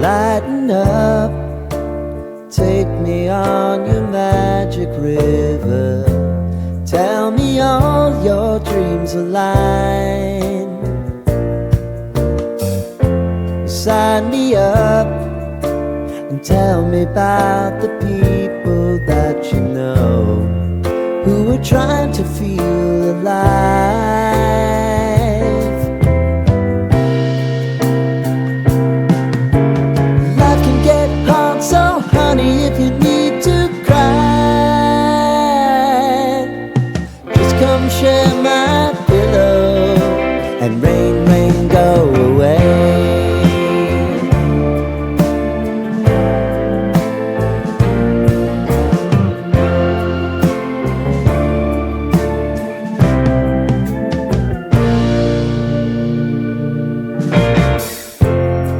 Lighten up, take me on your magic river. Tell me all your dreams align. Sign me up and tell me about the people that you know who are trying to feel alive. Life can get hard, so honey, if you need to cry, just come share my pillow and rain, rain, go away.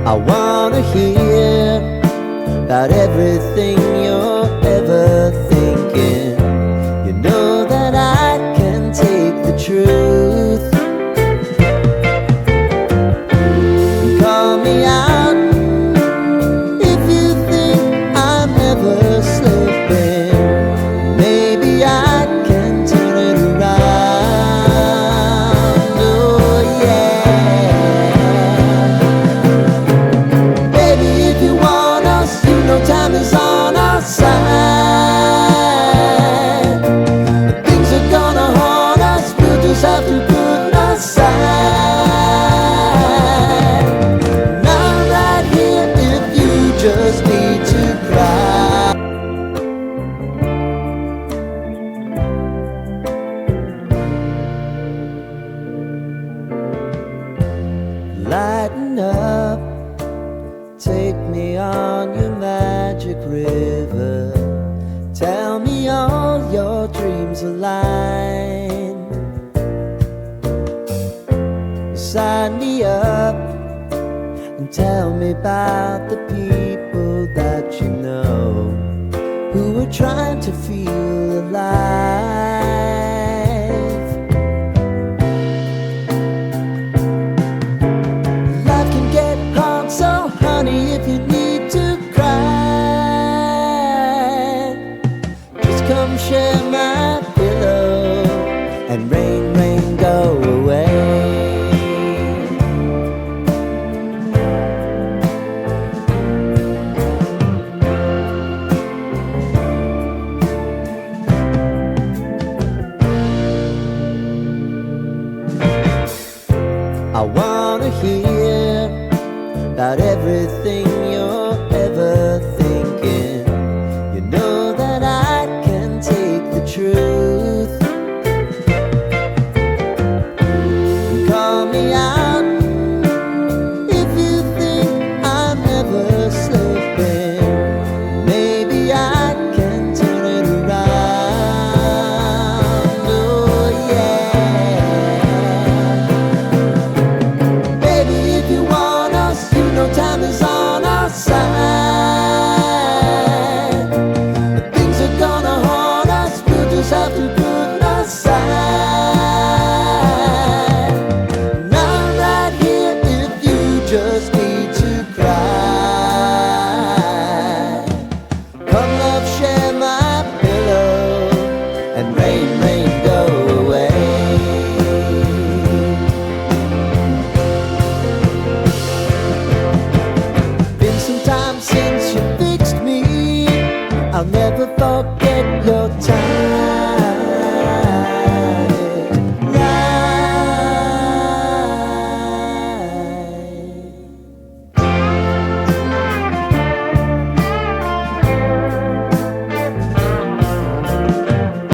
I wanna hear about everything you're ever thinking. You know that I can take the truth. Call me out if you think I'm never slipping. Maybe I can turn it around. Oh yeah. Baby, if you want us, you know time is on our side. Things are gonna haunt us, we'll just have to put aside. Not right here if you just need to cry. Lighten up, take me on your magic river. Tell me all your dreams align. Sign me up and tell me about the people that you know who are trying to feel alive. Life can get hard, so honey, if you need to cry, just come share my pillow and rain, rain, go away. I wanna hear about everything you're ever thinking. You know that I can take the truth. Call me out if you think I'm never slipping. Maybe I can turn it around. Oh yeah. Baby, if you want us, you know time is on our side. Things are gonna haunt us, we'll just have to put aside. Not right here if you just need to cry. Come love, share my pillow and rain, rain, go away. Been some time since you fixed me. I'll never forget your time.